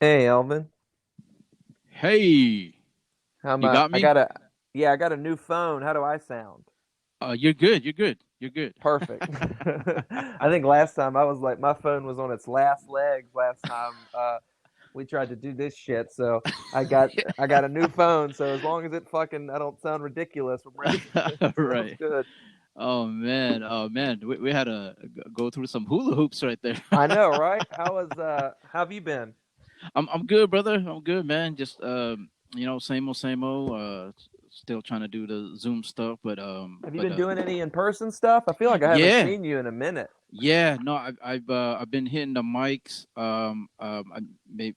Hey, Elvin. Hey, How am you I? got I me? got a yeah, I got a new phone. How do I sound? You're good. You're good. You're good. Perfect. I think last time I was like my phone was on its last legs last time we tried to do this shit. So I got a new phone. So as long as it fucking I don't sound ridiculous, I'm ready. Sounds Right. good. Oh man. Oh man. We had to go through some hula hoops right there. I know, right? How have you been? I'm good, brother. I'm good, man. Just same old, same old. Still trying to do the Zoom stuff, but Have you been doing any in-person stuff? I feel like I haven't yeah, seen you in a minute. yeah. No, I've been hitting the mics. I may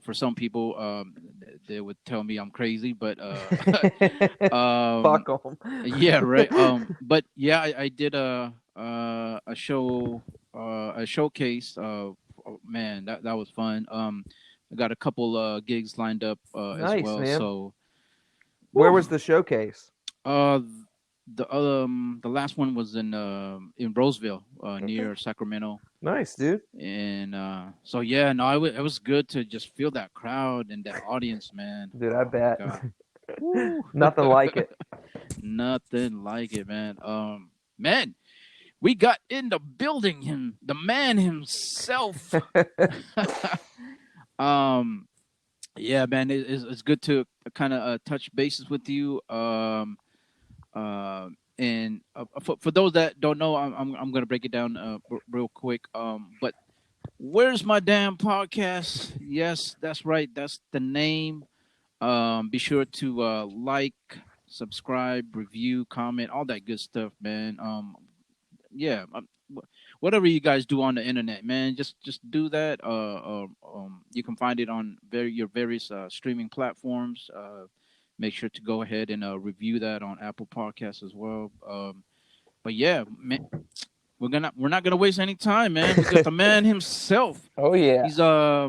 for some people they would tell me I'm crazy, but Fuck um them. Yeah, right. But yeah, I did a show, a showcase. Oh, man, that was fun. I got a couple gigs lined up as Nice, well. man. So, Where whew, was the showcase? uh, the last one was in Roseville, Okay. near Sacramento, Nice, dude. and so yeah, no, it was good to just feel that crowd and that audience, man. Dude, I Oh my bet. god. Woo. Nothing like it. Nothing like it, man. Man, we got in the building him, the man himself. um, yeah, man, it's good to kind of touch bases with you. And for those that don't know, I'm gonna break it down real quick. But where's my damn podcast? Yes, that's right. That's the name. Be sure to like, subscribe, review, comment, all that good stuff, man. Yeah, whatever you guys do on the internet, man, just do that. You can find it on your various streaming platforms. Make sure to go ahead and review that on Apple Podcasts as well. But yeah, man, we're not gonna waste any time, man. We got the man himself. Oh yeah. He's all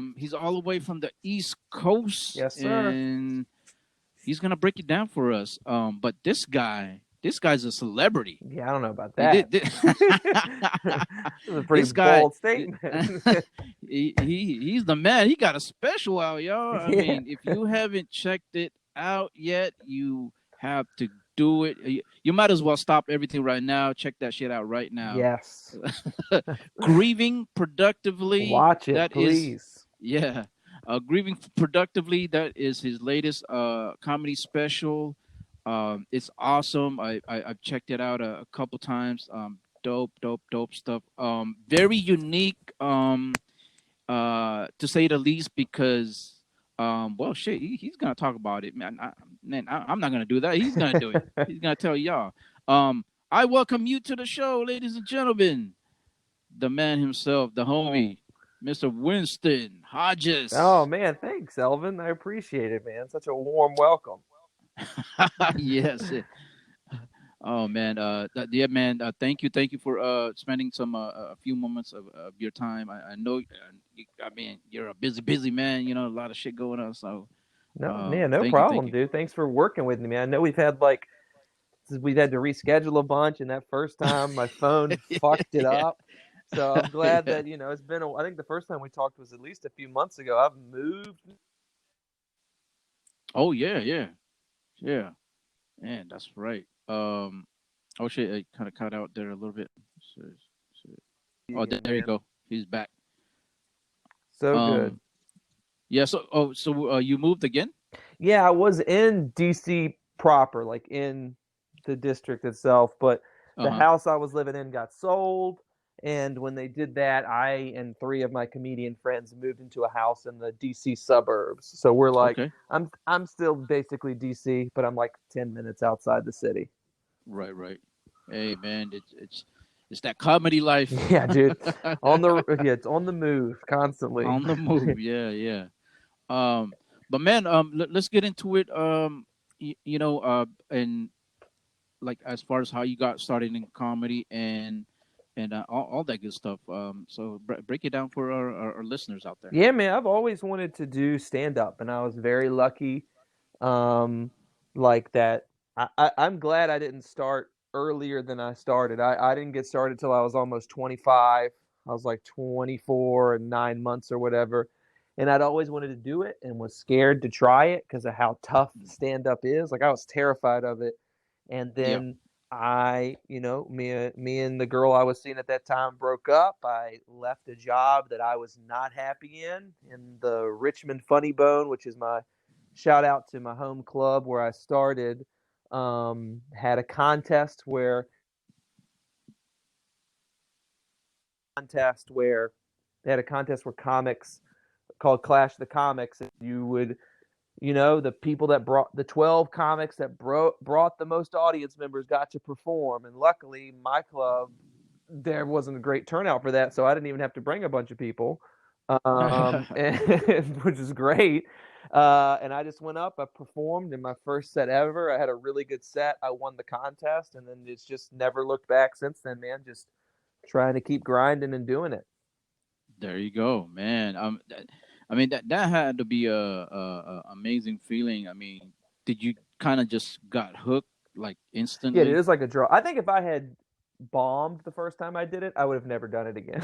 the way from the East Coast, Yes, sir. and he's gonna break it down for us. But this guy's a celebrity. Yeah, I don't know about He that. did. This is a pretty This guy, bold statement. he's the man. He got a special out, y'all. I Yeah. mean, if you haven't checked it out yet, you have to do it. You might as well stop everything right now. Check that shit out right now. Yes. Grieving productively. Watch it, That is, please. yeah. Grieving productively. That is his latest comedy special. It's awesome. I've checked it out a couple times. Dope stuff. Very unique. To say the least, because well, shit, he's gonna talk about it, man. I'm not gonna do that. He's gonna do it. He's gonna tell y'all. I welcome you to the show, ladies and gentlemen. The man himself, the homie, Mr. Winston Oh Hodges. man, thanks, Elvin. I appreciate it, man. Such a warm welcome. Yes. Oh man, yeah, man. Thank you for spending some a few moments of your time. I know, I mean, you're a busy man. You know, a lot of shit going on. So, No, man, no thank problem, you. dude. Thanks for working with me, man. I know we've had to reschedule a bunch, and that first time my phone fucked it Yeah, up. So I'm glad yeah. that it's been. I think the first time we talked was at least a few months ago. I've moved. Oh yeah. Man, that's right. Oh shit, it kind of cut out there a little bit. So, so- oh, Again, there you man. go. He's back. So good. Um, yeah. So you moved again? Yeah, I was in DC proper, like in the district itself, but Uh the huh. house I was living in got sold. And when they did that, I and three of my comedian friends moved into a house in the DC suburbs. So we're like, Okay. I'm still basically DC, but I'm like 10 minutes outside the city. Right. Hey man, it's that comedy life. Yeah, dude. It's on the move constantly. On the move. Yeah. Um, but man, let's get into it. And like as far as how you got started in comedy and all that good stuff. So break it down for our listeners out there. Yeah, man, I've always wanted to do stand up, and I was very lucky um like that. I'm glad I didn't start earlier than I started. I didn't get started till I was almost 25. I was like 24 and 9 months or whatever. and I'd always wanted to do it and was scared to try it because of how tough stand up is. Like I was terrified of it. And Yep. then me and the girl I was seeing at that time broke up. I left a job that I was not happy in the Richmond Funny Bone, which is my shout out to my home club where I started. Had a contest where they had a contest where comics called Clash the Comics. And you would, the people that brought the 12 comics that brought the most audience members got to perform. And luckily, my club, there wasn't a great turnout for that, so I didn't even have to bring a bunch of people, which is great. And I just went up, I performed in my first set ever. I had a really good set. I won the contest, and then it's just never looked back since then, man. Just trying to keep grinding and doing it. There you go, man. I mean that had to be a amazing feeling. I mean, did you kind of just got hooked like Yeah, it instantly? is like a draw. I think if I had bombed the first time I did it, I would have never done it again.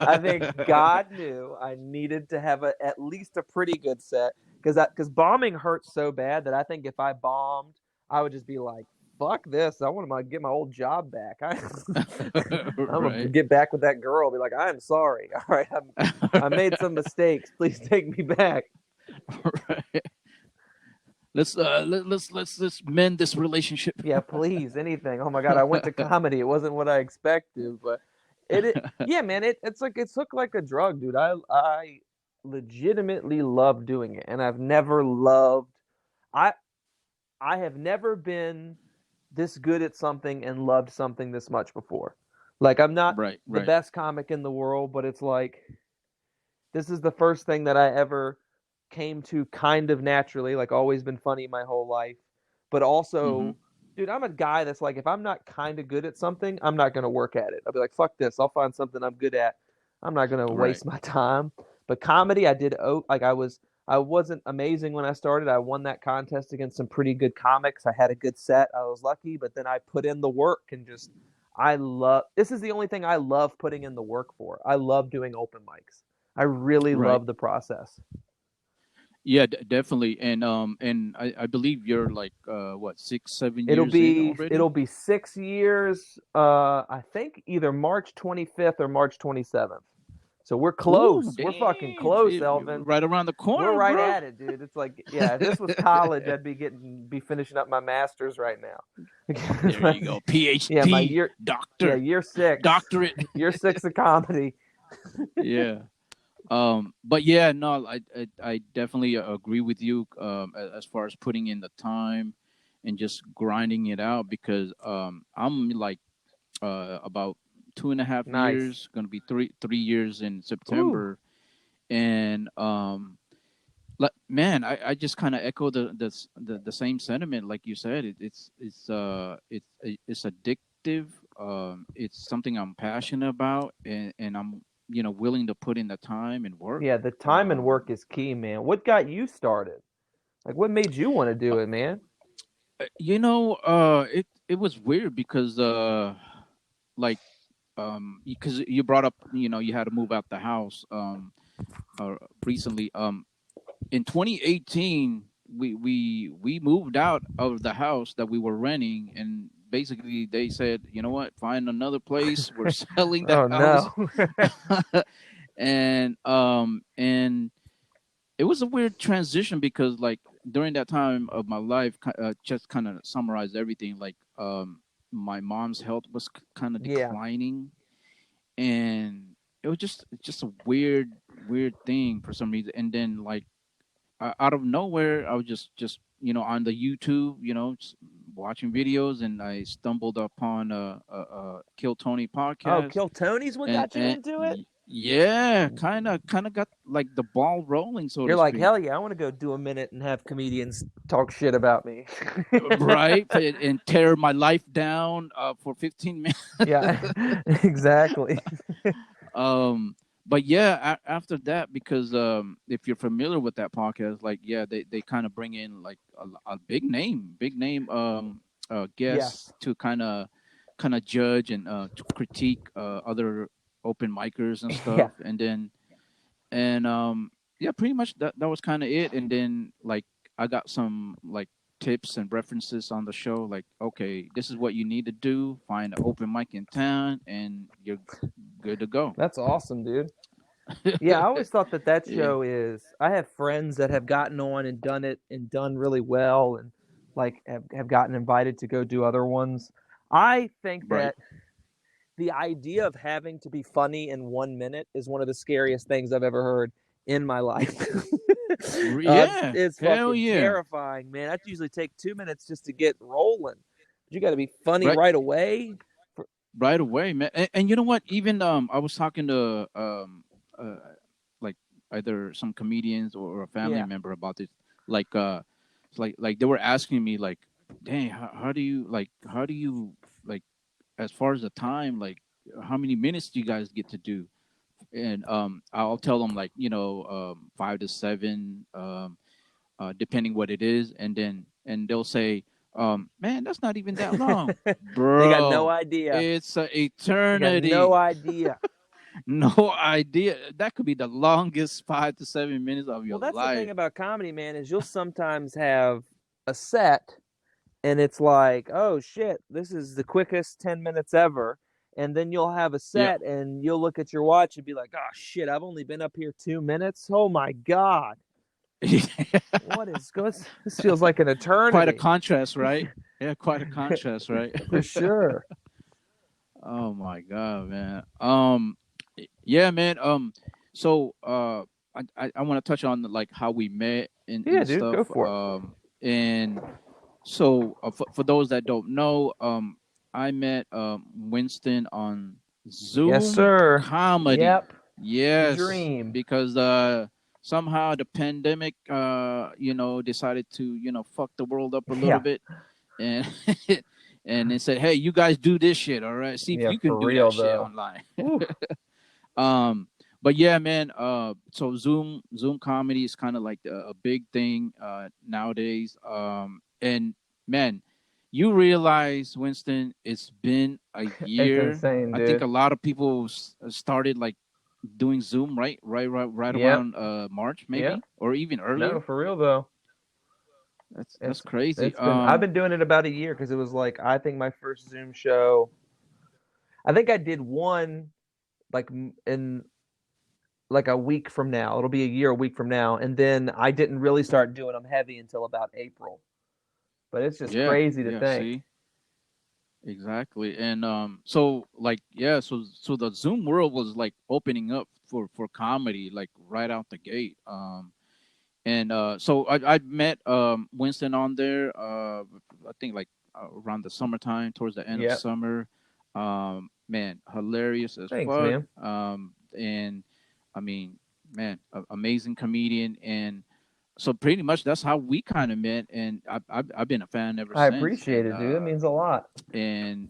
I think God knew I needed to have at least a pretty good set because bombing hurts so bad that I think if I bombed, I would just be like, "Fuck this! I want to get my old job back. I'm gonna Right. get back with that girl. Be like, I'm sorry. All right, I made some mistakes. Please take me back." Right. Let's mend this relationship. Yeah, please, anything. Oh my God, I went to comedy. It wasn't what I expected, but yeah, man, it's hooked like a drug, dude. I legitimately love doing it, and I I have never been this good at something and loved something this much before. Like I'm not Right, the right. best comic in the world, but it's like this is the first thing that I ever came to kind of naturally, like always been funny my whole life. But Mm-hmm. also, dude, I'm a guy that's like, if I'm not kind of good at something, I'm not going to work at it. I'll be like, fuck this. I'll find something I'm good at. I'm not going to Right. waste my time. But comedy, I wasn't amazing when I started. I won that contest against some pretty good comics. I had a good set. I was lucky, but then I put in the work and just, this is the only thing I love putting in the work for. I love doing open mics. I really Right. love the process. Yeah, definitely. And I believe you're like what 6 7 It'll years in be already. it'll be 6 years. I think either March 25th or March 27th. So we're Ooh, close. We're fucking damn! close, Elvin. Right around the We're corner, right bro. at it, dude. It's like, yeah, if this was college, I'd be finishing up my master's right There now. you go. Yeah, my PhD, yeah, doctor, year six, doctorate. year six of comedy. Yeah. But yeah, no, I definitely agree with you as far as putting in the time and just grinding it out because I'm like about 2.5 Nice. years, gonna be three years in Ooh, September, and like man, I just kind of echo the same sentiment like you said. It's addictive. It's something I'm passionate about, and I'm willing to put in the time and work. yeah, the time and Um, work is key, man. What got you started? Like, what made you want to do it, man? it was weird because like because you brought up you had to move out the house recently. In 2018 we moved out of the house that we were renting, and basically they said, you know what, find another place, we're selling the Oh house. no. And it was a weird transition because like during that time of my life, just kind of summarize everything, like my mom's health was kind of Yeah. declining, and it was just a weird thing for some reason. And then like out of nowhere, I was just on the YouTube, just watching videos, and I stumbled upon a Kill Tony Oh, podcast, Kill Tony's what got you into it? yeah, kind of got like the ball rolling, so to You're like, speak. hell yeah, I want to go do a minute and have comedians talk shit about me. Right, and tear my life down for 15 minutes. Yeah, exactly. um but yeah, after that, because if you're familiar with that podcast, like yeah, they kind of bring in like a big name guests Yes. to kind of judge and to critique other open micers and Yeah. stuff. and yeah, pretty much that was kind of it. And then like I got some like tips and references on the show. Like, okay, this is what you need to do. Find an open mic in town, and you're good to go. That's awesome, dude. Yeah, I always thought that that Yeah, show is. I have friends that have gotten on and done it and done really well, and like have gotten invited to go do other ones. I think right. that the idea of having to be funny in 1 minute is one of the scariest things I've ever heard in my life. Yeah, It's hell fucking yeah, terrifying, man. I usually take 2 minutes just to get rolling. But you got to be funny right, right away. right away, man. And you know what? Even I was talking to uh, like either some comedians or a family Yeah. member about this. Like it's like they were asking me like, dang, how do you like as far as the time, like how many minutes do you guys get to do? And I'll tell them like 5 to 7, depending what it is, and they'll say, man, that's not even that long, They got no bro. idea. It's an They got no eternity. idea. No idea. That could be the longest 5 to 7 minutes of Well, your that's the thing life. about comedy, man, is you'll sometimes have a set and it's like, oh shit, this is the quickest 10 minutes ever. And then you'll have a Yeah. set and you'll look at your watch and be like, oh shit, I've only been up here 2 minutes. Oh my God. What is going This feels like an Quite a eternity. contrast, right? Yeah, quite a contrast, right? For sure. Oh my god, man. Yeah, man. So I want to touch on like how we met Yeah, and dude, stuff. go for it. And so for those that don't know, I met Winston on Yes, Zoom sir. comedy. Yep. The Yes, dream. because somehow the pandemic decided to fuck the world up a little Yeah. bit, and and they said, hey, you guys do this shit, all right, see if Yeah, you for can do that real shit though. online. Ooh. But yeah, man, so Zoom comedy is kind of like a big thing nowadays. And man, you realize, Winston, it's been a It's year. insane, I think dude. a lot of people started like doing Zoom right Yep. around March, Yep. maybe, or even No, earlier. for real though. That's crazy. I've been doing it about a year because it was like I think my first Zoom show. I think I did one like in like a week from now. It'll be a year a week from now, and then I didn't really start doing them heavy until about April. But it's just Yeah, crazy to yeah. think. See, exactly. And so like yeah, so the Zoom world was like opening up for comedy like right out the gate. And so I met Winston on there. I think like around the summertime, towards the end of Yep. summer. Man, hilarious as Thanks, fuck. man. And I mean, man, amazing comedian. And so pretty much that's how we kind of met. And I've been a fan ever I since. appreciate it, dude. It means a lot. And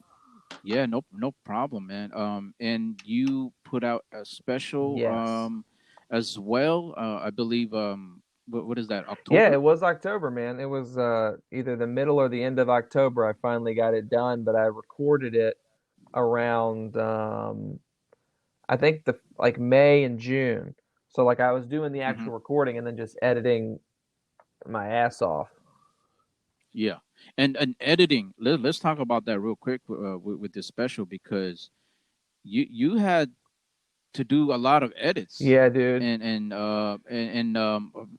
yeah, no problem, man. And you put out a special Yes. as well. I believe what is that? Yeah, October? it was October, man. It was either the middle or the end of October. I finally got it done, but I recorded it around I think the like May and June. So like I was doing the Hmm. actual recording and then just editing my ass off. Yeah, and editing. Let's talk about that real quick with this special, because you had to do a lot of edits, Yeah, dude. and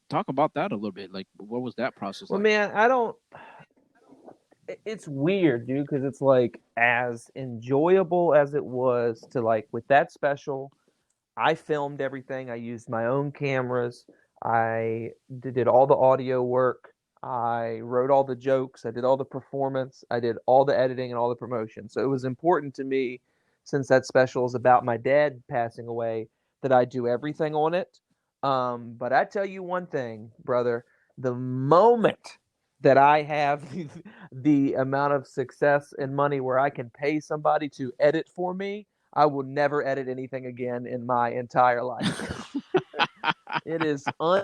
talk about that a little bit. Like, what was that process Well, like? man, I don't. It's weird, dude, because it's like as enjoyable as it was to like with that special. I filmed everything. I used my own cameras. I did all the audio work. I wrote all the jokes. I did all the performance. I did all the editing and all the promotion. So it was important to me, since that special is about my dad passing away, that I do everything on it. But I tell you one thing, brother, the moment that I have the amount of success and money where I can pay somebody to edit for me, I will never edit anything again in my entire life. It is I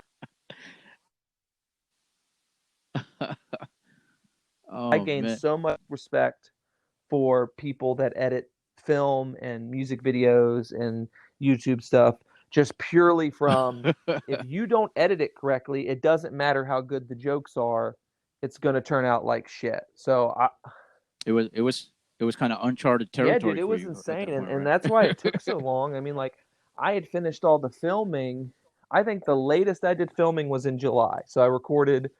Oh gain man. so much respect for people that edit film and music videos and YouTube stuff just purely from if you don't edit it correctly, it doesn't matter how good the jokes are, it's going to turn out like shit. So it was it was it was kind of uncharted yeah, dude, territory it for was you at insane, that point, and right? that's why it took so long. I mean, like, I had finished all the filming. I think the latest I did filming was in July. So I recorded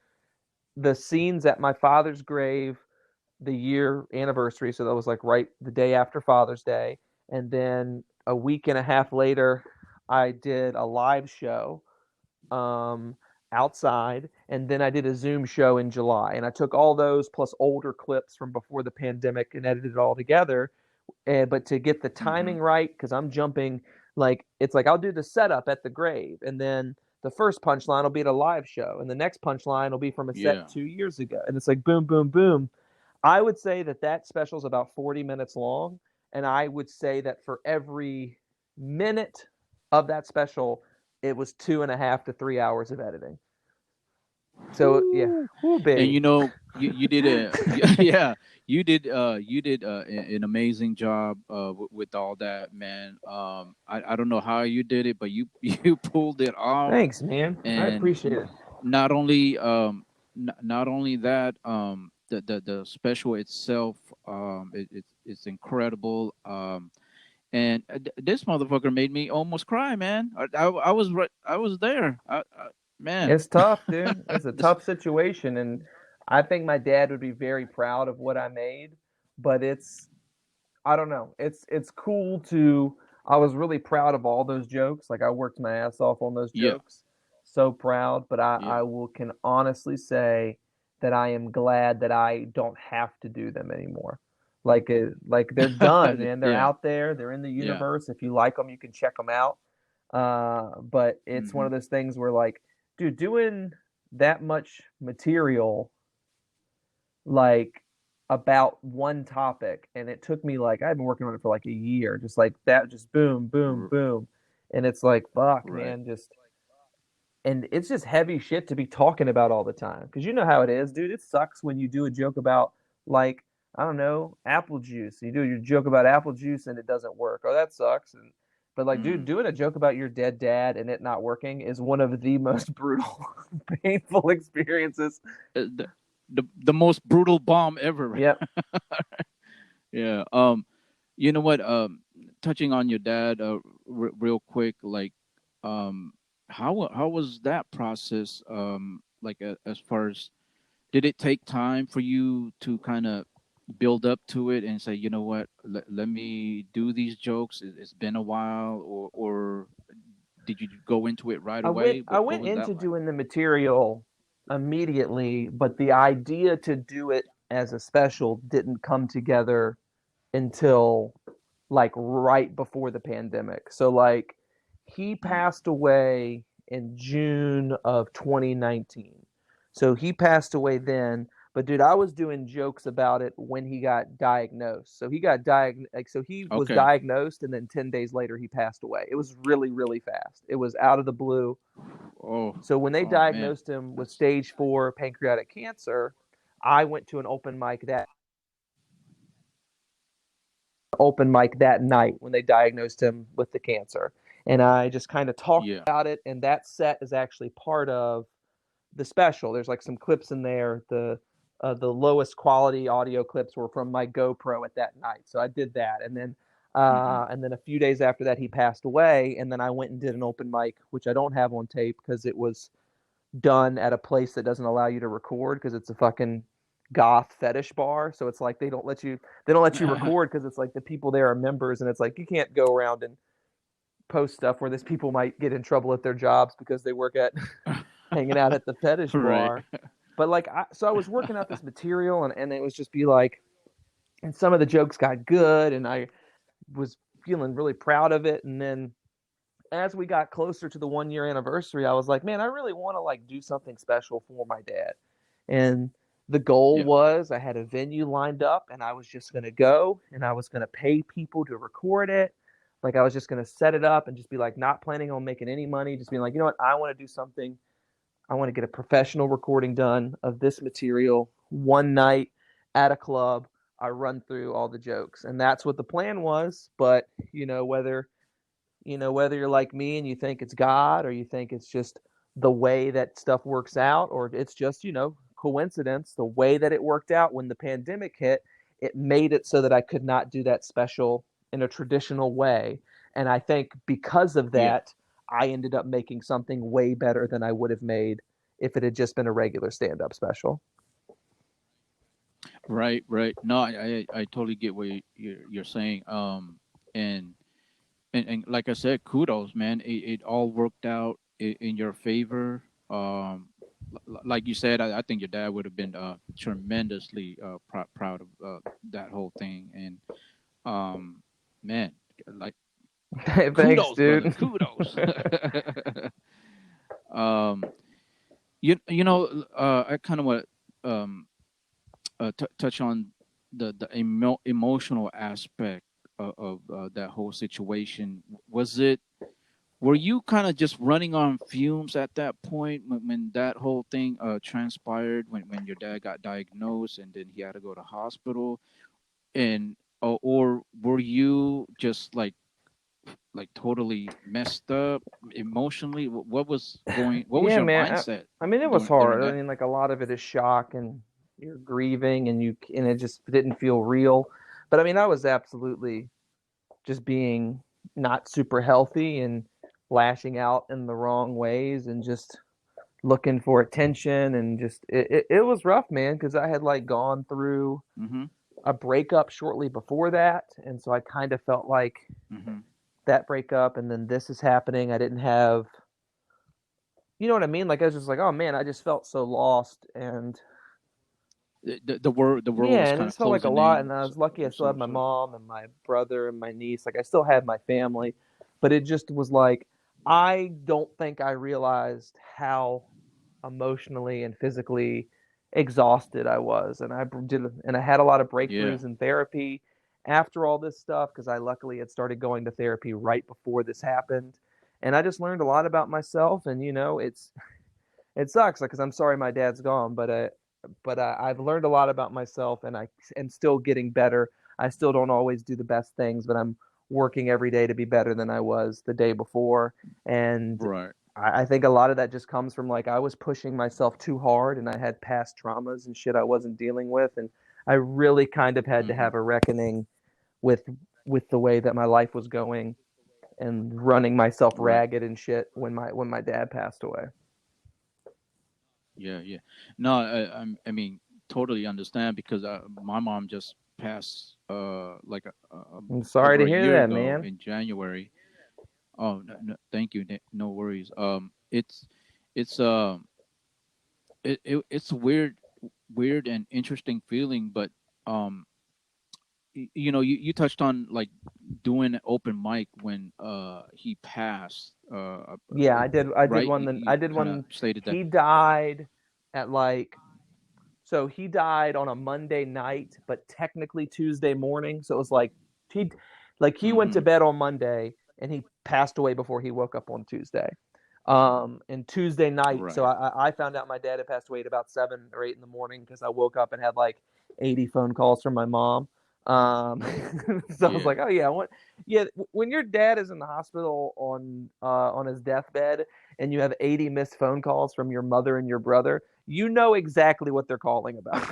the scenes at my father's grave, the year anniversary. So that was like right the day after Father's Day, and then a week and a half later, I did a live show um, outside, and then I did a Zoom show in July, and I took all those plus older clips from before the pandemic and edited it all together. And but to get the Mm-hmm. timing right, because I'm jumping, like it's like I'll do the setup at the grave, and then the first punchline will be at a live show, and the next punchline will be from a set Yeah. 2 years ago, and it's like boom, boom, boom. I would say that that special is about 40 minutes long, and I would say that for every minute of that special, it was 2.5 to 3 hours of editing. So yeah, Woo. whoo, And baby. you did a yeah, you did an amazing job with all that, man. I don't know how you did it, but you you pulled it off. Thanks, man. I And appreciate it. not only not only that, the special itself, it's incredible. And this motherfucker made me almost cry, man. I was right, I was there. Man, It's tough, dude. It's a this, tough situation, and I think my dad would be very proud of what I made. But it's, I don't know. It's cool to. I was really proud of all those jokes. Like I worked my ass off on those yeah, jokes. So proud. But yeah. I will can honestly say that I am glad that I don't have to do them anymore. Like they're done, man. They're Yeah, out there. They're in the yeah. universe. If you like them, you can check them out. But it's one Hmm. of those things where like, dude, doing that much material like about one topic, and it took me like I've been working on it for like a year, just like that, just boom, boom, R- boom, and it's like fuck, right. man, just and it's just heavy shit to be talking about all the time because you know how it is, dude. It sucks when you do a joke about like I don't know apple juice. You do your joke about apple juice and it doesn't work. Oh, that sucks. And but like, dude, Mm. doing a joke about your dead dad and it not working is one of the most brutal, painful experiences. The most brutal bomb ever. Yep. Yeah. You know what? Touching on your dad, real quick, like, um, how was that process? Like, as far as, did it take time for you to kind of build up to it and say, you know what, let me do these jokes? It's been a while, or did you go into it right I went away? I What went was that into like? doing the material immediately, but the idea to do it as a special didn't come together until like right before the pandemic. So like he Mm. passed away in June of 2019. So he passed away then, but dude, I was doing jokes about it when he got diagnosed. So he got like so he was Okay. diagnosed and then 10 days later he passed away. It was really really fast. It was out of the blue. Oh, So when they oh man, diagnosed him with that's stage 4 pancreatic cancer, I went to an open mic that night when they diagnosed him with the cancer. And I just kind of talked yeah. about it. And that set is actually part of the special. There's like some clips in there. The lowest quality audio clips were from my GoPro at that night. So I did that. Hmm. And then a few days after that, he passed away. And then I went and did an open mic, which I don't have on tape because it was done at a place that doesn't allow you to record because it's a fucking goth fetish bar. So it's like they don't let you record because it's like the people there are members and it's like you can't go around and post stuff where these people might get in trouble at their jobs because they work at hanging out at the fetish Right. bar. But like so I was working out this material and it was just be like and some of the jokes got good and I was feeling really proud of it and then as we got closer to the 1 year anniversary, I was like, man, I really want to like do something special for my dad. And the goal Yeah. was I had a venue lined up and I was just going to go and I was going to pay people to record it. Like I was just going to set it up and just be like, not planning on making any money, just being like, you know what, I want to do something. I want to get a professional recording done of this material one night at a club. I run through all the jokes. And that's what the plan was. But, you know, whether whether you're like me and you think it's God or you think it's just the way that stuff works out, or it's just, coincidence, the way that it worked out when the pandemic hit, it made it so that I could not do that special in a traditional way. And I think because of Yeah. that, I ended up making something way better than I would have made if it had just been a regular stand-up special. Right, right. No, I totally get what you're saying. And, and like I said, kudos, man. It all worked out in your favor. Like you said, I think your dad would have been tremendously proud of that whole thing. And man, like Thanks, kudos, brother, dude. kudos. um, I kind of want um touch on the emotional aspect of that whole situation. Was it? Were you kind of just running on fumes at that point when that whole thing transpired? When your dad got diagnosed and then he had to go to hospital, and or were you just like totally messed up emotionally? What was going? What was Yeah, your man. mindset I mean, it was during hard. I that? mean, like a lot of it is shock and you're grieving and it just didn't feel real. But I mean, I was absolutely just being not super healthy and lashing out in the wrong ways and just looking for attention and just it was rough, man, because I had like gone through Mm-hmm. a breakup shortly before that, and so I kind of felt like Mm-hmm. that breakup and then this is happening. I didn't have, you know what I mean? Like I was just like, oh man, I just felt so lost and The world yeah, was and it kind of just felt like a closing lot. in. And I was lucky I Or still had some my sort. mom and my brother and my niece. Like I still had my family, but it just was like I don't think I realized how emotionally and physically exhausted I was. And I had a lot of Yeah. breakthroughs in therapy after all this stuff because I luckily had started going to therapy right before this happened. And I just learned a lot about myself. And it sucks because I'm sorry my dad's gone, but I've learned a lot about myself, and I am still getting better. I still don't always do the best things, but I'm working every day to be better than I was the day before. And Right. I think a lot of that just comes from like I was pushing myself too hard, and I had past traumas and shit I wasn't dealing with, and I really kind of had to Mm-hmm. have a reckoning with with the way that my life was going and running myself Right. ragged and shit when my dad passed away. Yeah. Yeah. No, I mean, totally understand because my mom just passed like I'm sorry over to a hear year that, ago man. in January. Oh, no, no, thank you. No worries. It's it's a weird and interesting feeling, but um, you touched on like doing an open mic when he passed. Yeah, I did Right? one. You I did kind of one. stated that. He died at like, so he died on a Monday night, but technically Tuesday morning. So it was he he went to Mm-hmm. bed on Monday and he passed away before he woke up on Tuesday. And Tuesday night, so Right. I found out my dad had passed away at about 7 or 8 in the morning because I woke up and had like 80 phone calls from my mom. Um, so I was like, Yeah. oh yeah, yeah. When your dad is in the hospital on his deathbed and you have 80 missed phone calls from your mother and your brother, you know exactly what they're calling about.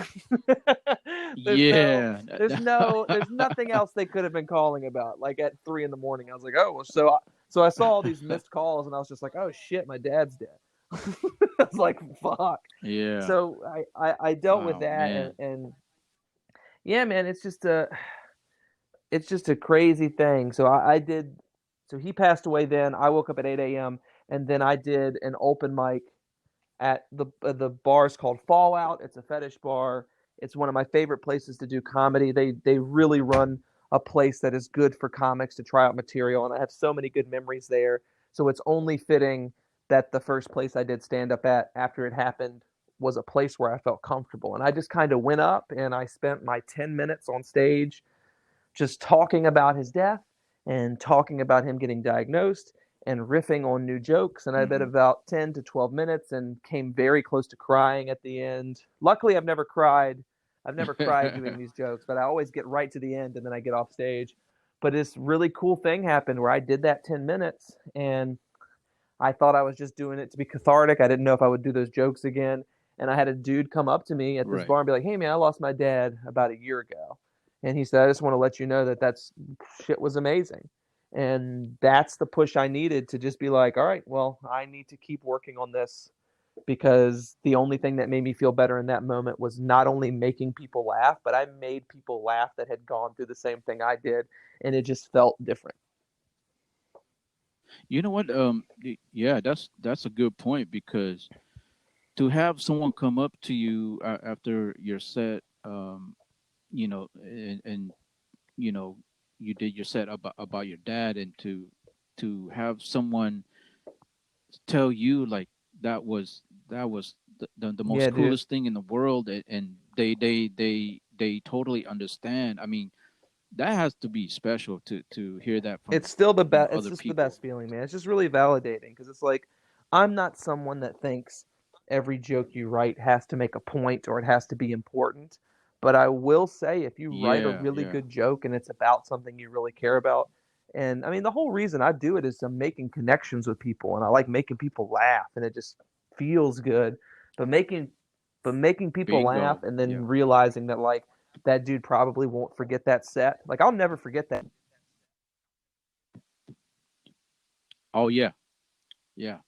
there's no Yeah. there's nothing else they could have been calling about. Like at 3 in the morning, I was like, oh, well, so I saw all these missed calls and I was just like, oh shit, my dad's dead. I was like, fuck. Yeah. So I dealt with Oh that man. and yeah, man, it's just a crazy thing. So he passed away then. I woke up at 8 a.m. and then I did an open mic at the bar's called Fallout. It's a fetish bar. It's one of my favorite places to do comedy. They really run a place that is good for comics to try out material, and I have so many good memories there. So it's only fitting that the first place I did stand up at after it happened was a place where I felt comfortable. And I just kind of went up and I spent my 10 minutes on stage just talking about his death and talking about him getting diagnosed and riffing on new jokes. And I bet Mm-hmm. about 10 to 12 minutes and came very close to crying at the end. Luckily, I've never cried. I've never cried doing these jokes, but I always get right to the end and then I get off stage. But this really cool thing happened where I did that 10 minutes, and I thought I was just doing it to be cathartic. I didn't know if I would do those jokes again. And I had a dude come up to me at this Right. bar and be like, "Hey man, I lost my dad about a year ago," and he said, "I just want to let you know that that's shit was amazing." And that's the push I needed to just be like, all right, well, I need to keep working on this, because the only thing that made me feel better in that moment was not only making people laugh, but I made people laugh that had gone through the same thing I did, and it just felt different. You know what? Yeah, that's a good point because to have someone come up to you after your set, and you know, you did your set about your dad, and to have someone tell you like that was the Yeah, most dude. coolest thing in the world, and they totally understand. I mean, that has to be special to hear that from It's still the best. It's other just the people. best feeling, man. It's just really validating, because it's like I'm not someone that thinks every joke you write has to make a point or it has to be important. But I will say, if you write a Yeah, really yeah. good joke and it's about something you really care about, and I mean, the whole reason I do it is I'm making connections with people, and I like making people laugh, and it just feels good. But making, but making people laugh, Bingo. and then Yeah. realizing that like that dude probably won't forget that set. Like I'll never forget that. Oh yeah. Yeah.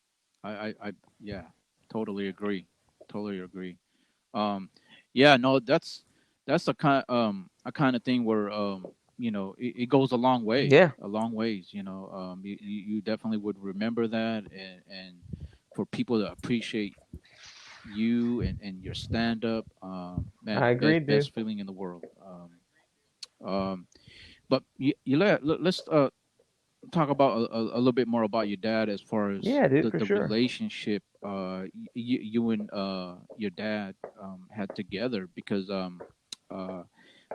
I yeah, totally agree. Totally agree. Um, yeah, no, that's a kind of thing where it goes a long way, Yeah, a long ways. You definitely would remember that, and for people to appreciate you and your stand up, I man, agree, dude. best feeling in the world. But let's talk about a little bit more about your dad as far as Yeah, dude, the, for the sure. relationship you and your dad had together because uh,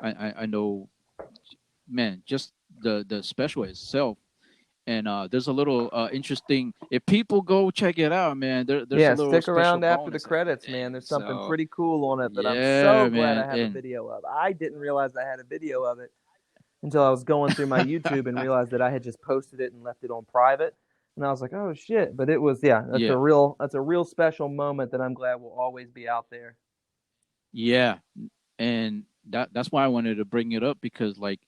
I know, man, just the special itself, and there's a little interesting, if people go check it out, man, there's a Yeah, little stick special around after the bonus at the credits, man. end. There's something So pretty cool on it that I'm so yeah, glad I man. have a And video of. I didn't realize I had a video of it until I was going through my YouTube and realized that I had just posted it and left it on private. And I was like, "Oh shit." But it was, yeah, yeah, that's a real special moment that I'm glad will always be out there. yeah, and that's why I wanted to bring it up because like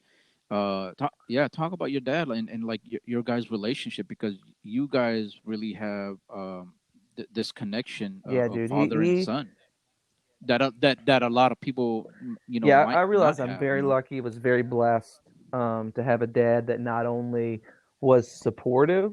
talk about your dad and like your guys' relationship because you guys really have this connection Yeah, of dude. father and He son that a lot of people Yeah, I might not realize I'm have, very lucky, was very blessed to have a dad that not only was supportive,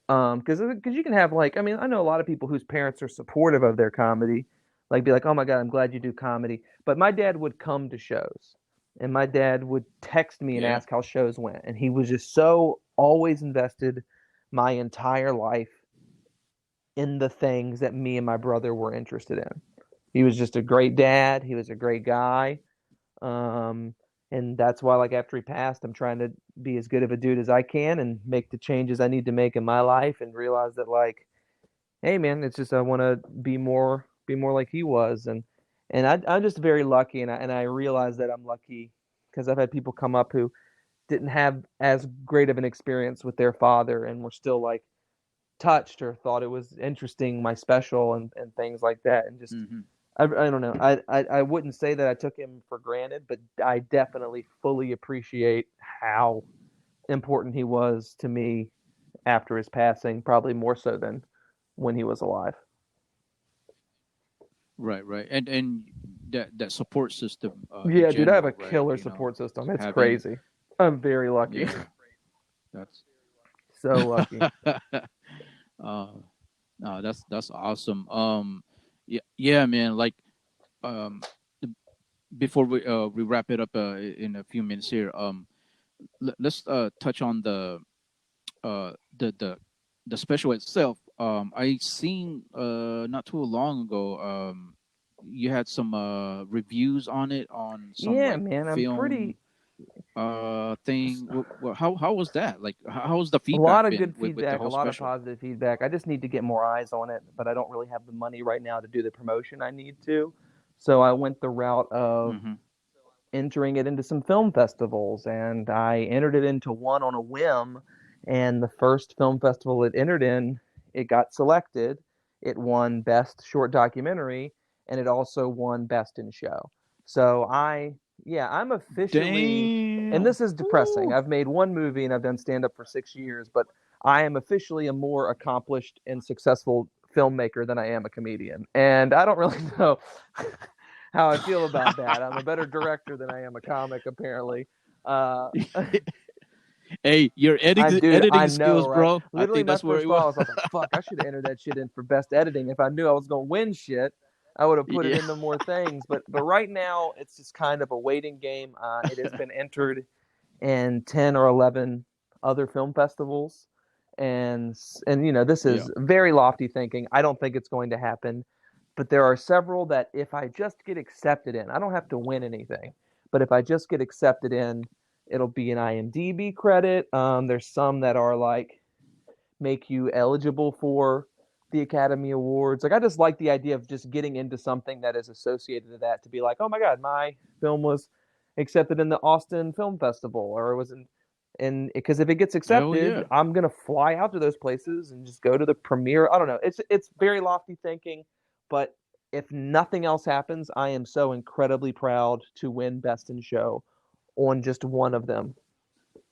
because you can have like, I mean, I know a lot of people whose parents are supportive of their comedy, like be like, "Oh my God, I'm glad you do comedy." But my dad would come to shows, and my dad would text me and yeah. ask how shows went, and he was just so always invested my entire life in the things that me and my brother were interested in. He was just a great dad. He was a great guy. Um, and that's why, like, after he passed, I'm trying to be as good of a dude as I can and make the changes I need to make in my life, and realize that, like, hey, man, it's just I want to be more like he was. And I'm just very lucky, and I realize that I'm lucky because I've had people come up who didn't have as great of an experience with their father and were still like touched or thought it was interesting, my special, and things like that. And just Hmm. I don't know. I wouldn't say that I took him for granted, but I definitely fully appreciate how important he was to me after his passing, probably more so than when he was alive. Right, right, and that support system in Yeah, dude, I have a general, right? killer support system. It's Having crazy. I'm very lucky. yeah, that's So lucky. uh no, that's awesome. Yeah, yeah, man. Like, um, the- before we wrap it up in a few minutes here, let's touch on uh the the the special itself. I seen not too long ago. You had some reviews on it on some Yeah, like man, I'm film pretty. thing. How was that? Like, how has the A feedback lot of been good with the feedback, a whole lot of special? positive feedback. I just need to get more eyes on it, but I don't really have the money right now to do the promotion I need to. So I went the route of Mm-hmm. entering it into some film festivals, and I entered it into one on a whim. And the first film festival it entered in, it got selected. It won Best Short Documentary, and it also won Best in Show. So yeah, I'm officially, and Damn. this is depressing. Woo. I've made one movie and I've done stand up for 6 years, but I am officially a more accomplished and successful filmmaker than I am a comedian. And I don't really know how I feel about that. I'm a better director than I am a comic, apparently. Uh, Hey, your I editing know, skills, right? bro. I Literally, think my that's where first it thought was. was, like, fuck, I should have entered that shit in for best editing. If I knew I was going to win shit, I would have put it Yeah. into more things. But right now, it's just kind of a waiting game. It has been entered in 10 or 11 other film festivals. And this Yeah. is very lofty thinking. I don't think it's going to happen, but there are several that if I just get accepted in, I don't have to win anything, but if I just get accepted in, it'll be an IMDb credit. There's some that are like make you eligible for the Academy Awards. Like, I just like the idea of just getting into something that is associated to that, to be like, oh my God, my film was accepted in the Austin Film Festival, or it was in, and because if it gets Hell accepted, yeah. I'm gonna fly out to those places and just go to the premiere. I don't know. It's very lofty thinking, but if nothing else happens, I am so incredibly proud to win Best in Show on just one of them.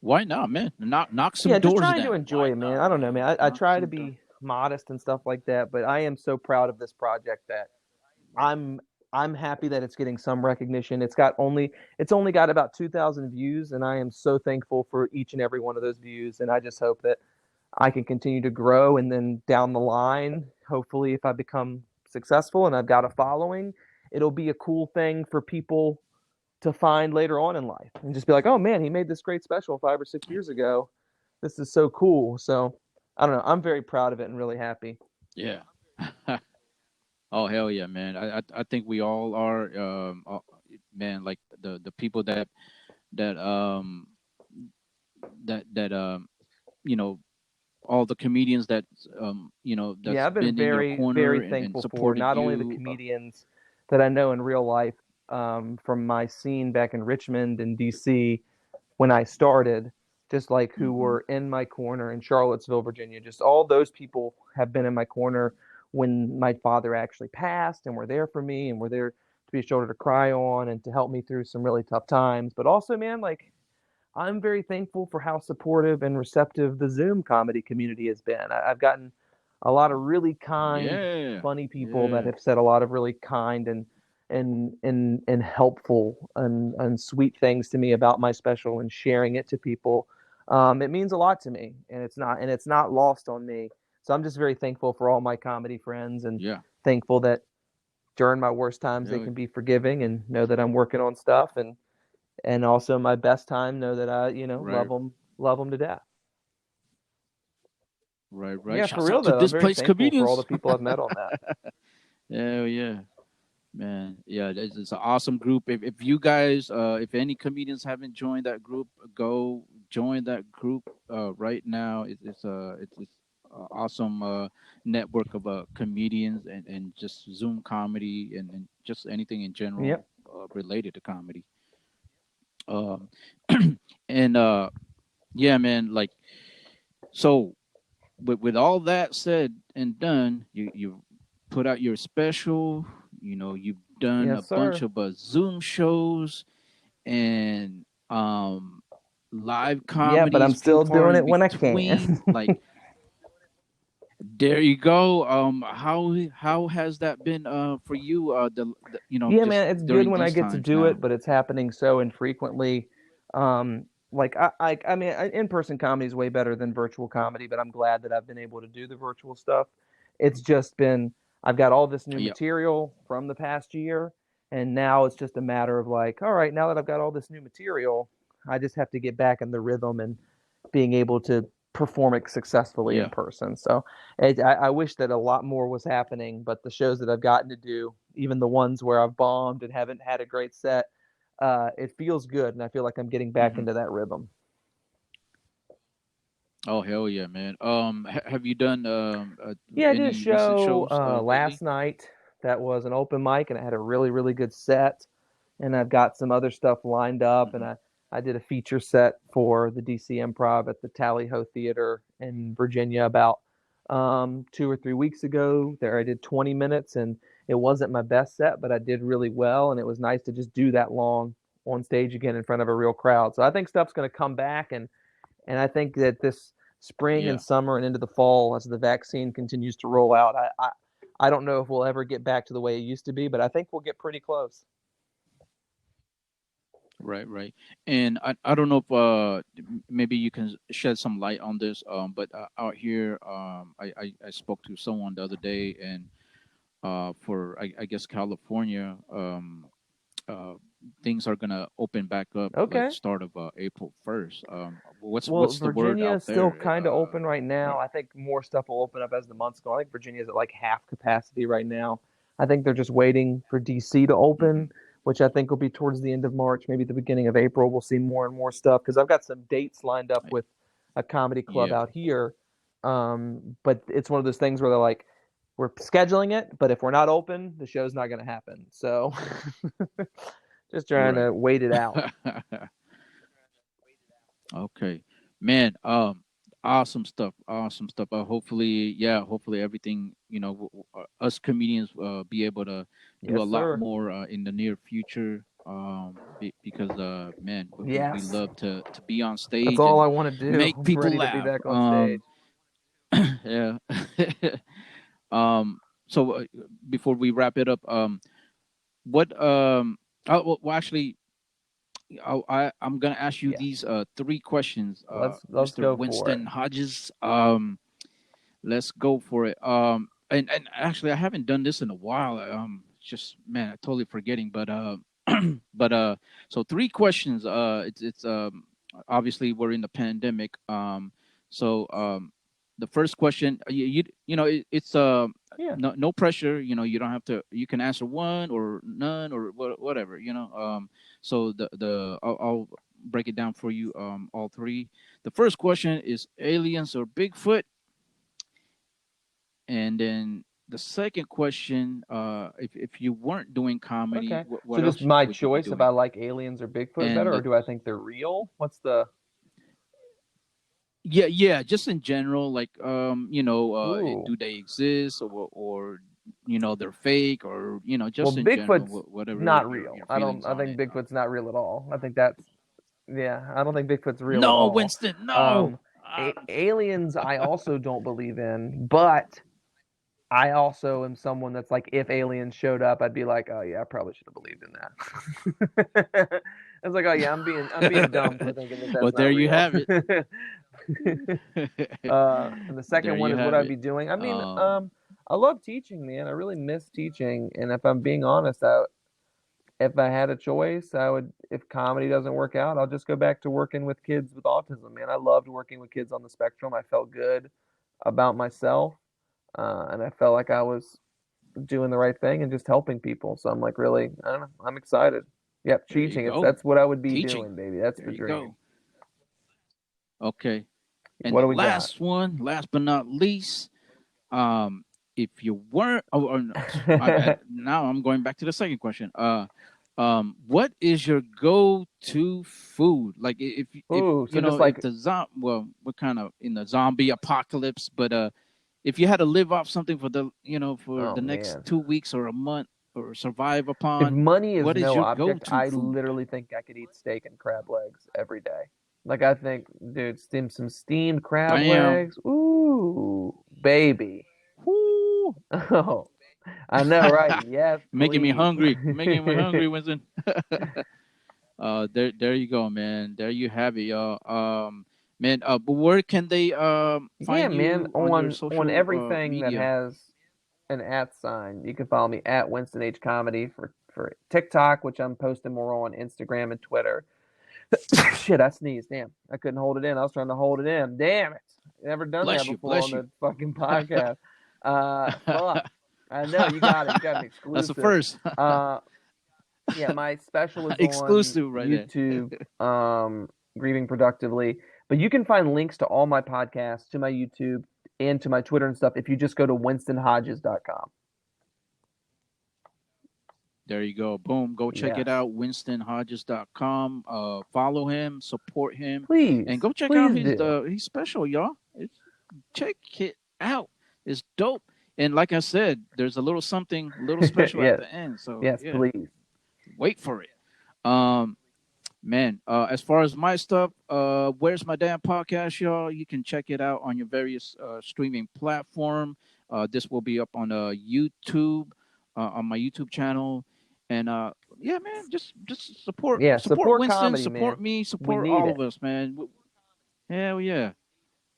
Why not, man? Knock some Yeah, just doors trying to down. enjoy Why it, man. not, I don't know, man? man. I Knock try to some doors. be modest and stuff like that, but I am so proud of this project that I'm I'm happy that it's getting some recognition. It's only got about 2,000 views, and I am so thankful for each and every one of those views. And I just hope that I can continue to grow, and then down the line, hopefully, if I become successful and I've got a following, it'll be a cool thing for people to find later on in life and just be like, oh man, he made this great special 5 or 6 years ago. This is so cool. So I don't know. I'm very proud of it and really happy. Yeah. Oh hell yeah, man. I think we all are. Man, like the people that that you know all the comedians that Yeah, that's I've been been in your very, very corner and thankful for supported not only the you. comedians that I know in real life, from my scene back in Richmond and DC when I started, just like who Hmm. were in my corner in Charlottesville, Virginia. Just all those people have been in my corner when my father actually passed and were there for me and were there to be a shoulder to cry on and to help me through some really tough times. But also, man, like, I'm very thankful for how supportive and receptive the Zoom comedy community has been. I've gotten a lot of really kind, Yeah, funny people that yeah, have said a lot of really kind and helpful and sweet things to me about my special and sharing it to people. It means a lot to me, and it's not lost on me. So I'm just very thankful for all my comedy friends, and yeah, thankful that during my worst times they hell yeah. can be forgiving and know that I'm working on stuff, and also my best time know that I Right, love them to death. right, right. Yeah, for Shouts real out to though, I'm very displaced thankful for all the comedians. people I've met on that. Hell yeah, man. Yeah, it's an awesome group. If you guys, if any comedians haven't joined that group, go join that group right now. It's a awesome network of comedians and just Zoom comedy and just anything in general Yep. related to comedy. Um, and yeah, man, like so with all that said and done, you put out your special. You've done a Yes, bunch sir. of Zoom shows and live Yeah, but comedies, I'm few still far doing in it when I between. can. Like there you go. How has that been for you? Yeah, Just man, it's good during when I these get to times do now. it, but it's happening so infrequently. Like I mean, in-person comedy is way better than virtual comedy, but I'm glad that I've been able to do the virtual stuff. It's just been I've got all this new Yep. material from the past year, and now it's just a matter of like, all right, now that I've got all this new material, I just have to get back in the rhythm and being able to perform it successfully in Yeah. person. So I wish that a lot more was happening, but the shows that I've gotten to do, even the ones where I've bombed and haven't had a great set, it feels good, and I feel like I'm getting back Hmm. into that rhythm. Oh hell yeah, man. Have you done Yeah, I did a any recent show shows lately? last night that was an open mic, and it had a really, really good set. and I've got some other stuff lined up. And Hmm. I did a feature set for the DC Improv at the Tally Ho Theater in Virginia about 2 or 3 weeks ago. There, I did 20 minutes, and it wasn't my best set, but I did really well, and it was nice to just do that long on stage again in front of a real crowd. So I think stuff's going to come back, and I think that this spring and Yeah. summer and into the fall, as the vaccine continues to roll out, I don't know if we'll ever get back to the way it used to be, but I think we'll get pretty close. Right, right. And I don't know if maybe you can shed some light on this. But out here, I spoke to someone the other day, and for I guess California, uh, things are gonna open back up like Okay. start of April 1st. Well, What's the word Virginia out is still there? kind of open right Right. now. I think more stuff will open up as the months go. I think Virginia's at like half capacity right now. I think they're just waiting for DC to Hmm. open, which I think will be towards the end of March, maybe the beginning of April. We'll see more and more stuff because I've got some dates lined up with a comedy club Yeah. out here. But it's one of those things where they're like, we're scheduling it, but if we're not open, the show's not going to happen. So just trying Right. to wait it out. Okay, man. Awesome stuff. Awesome stuff. Hopefully, yeah. Hopefully, everything. Us comedians be able to do a Yes, lot sir. more in the near future. Because man, we Yes. love to be on That's stage all and I want to do. make I'm people ready to be laugh. back on stage. Yeah. So before we wrap it up, what actually, I'm gonna ask you Yeah. these three questions, Let's Mr. go for it. Winston Hodges. Let's go for it. And actually, I haven't done this in a while. Just man, I totally forgetting. But but so three questions. It's obviously we're in the pandemic. So the first question, it's Yeah. no pressure. You don't have to. You can answer one or none or whatever. So I'll break it down for you. All three. The first question is aliens or Bigfoot, and then the second question, if you weren't doing comedy, Okay. So what just else my would you be choice if I doing? like aliens or Bigfoot And better, or the do I think they're real? What's the Yeah, yeah, just in general, like Ooh. do they exist, or they're fake, or Well, just in general, Bigfoot's whatever not your real. feelings I on think it. Bigfoot's not real at all. I think that's yeah, I don't think Bigfoot's real at No, all. Winston, no. Um aliens I also don't believe in, but I also am someone that's like, if aliens showed up, I'd be like, oh yeah, I probably should have believed in that. It's like, oh yeah, I'm being dumb for thinking that Well, that's there not you real. have it. And the There second one you is what have I'd it. be doing. I mean, Um, I love teaching, man. I really miss teaching, and if I'm being honest, if I had a choice, I would. If comedy doesn't work out, I'll just go back to working with kids with autism. Man, I loved working with kids on the spectrum. I felt good about myself, and I felt like I was doing the right thing and just helping people. So I'm like, really, I don't know. I'm excited. Yep, there you teaching. It's go. That's what I would be Teaching. doing, baby. That's There the you dream. go. Okay. And What the do we got? last one, last but not least, um, if you weren't, or no, now I'm going back to the second question. What is your go-to food? Like if Ooh, so just if like, the well, we're kind of in the zombie apocalypse, but if you had to live off something for for oh the next man. 2 weeks or a month or survive If upon, money is what is no your object, go-to I food? literally think I could eat steak and crab legs every day. Like I think, dude, some steamed crab Damn. legs. Ooh, baby. Whoo. Oh, I know, right? Yes, Making me please. hungry. Making me hungry, Winston. There you go, man. There you have it, y'all. Man, but where can they Yeah, find man. you on your On social everything that media? has an at sign, you can follow me at Winston H Comedy for TikTok, which I'm posting more on Instagram and Twitter. Shit, I sneezed. Damn, I couldn't hold it in. I was trying to hold it in. Damn it! Never done that before on Bless you. the fucking podcast. Fuck. I know you got it. You got an That's the exclusive. first. Uh, yeah, my special is on Exclusive right there. YouTube. Grieving productively. But you can find links to all my podcasts, to my YouTube, and to my Twitter and stuff if you just go to winstonhodges.com. There you go. Boom. Go check it Yes. out. WinstonHodges.com. Follow him, support him, and Please, go check out please his do. he's special, y'all. Check it out. It's dope. And like I said, there's a little something, a little special at Yes. the end. So Yes, yeah, please. wait for it. Man, as far as my stuff, where's my damn podcast, y'all? You can check it out on your various streaming platform. This will be up on YouTube, on my YouTube channel, and yeah, man, just Yeah, support support Winston, comedy, support man. me, We support need all it. of us, man. Hell yeah,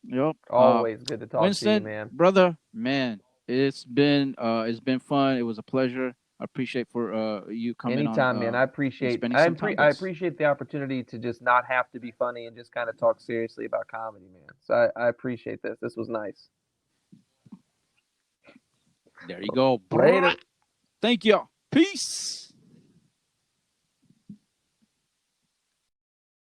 yep. Always good to talk to you, Winston, man. brother, man, it's been fun. It was a pleasure. I appreciate for you coming on Anytime, man. I and appreciate spending some time with I us. appreciate the opportunity to just not have to be funny and just kind of talk seriously about comedy, man. So I appreciate this. This was nice. There you go, brother. Later. Thank you. Peace.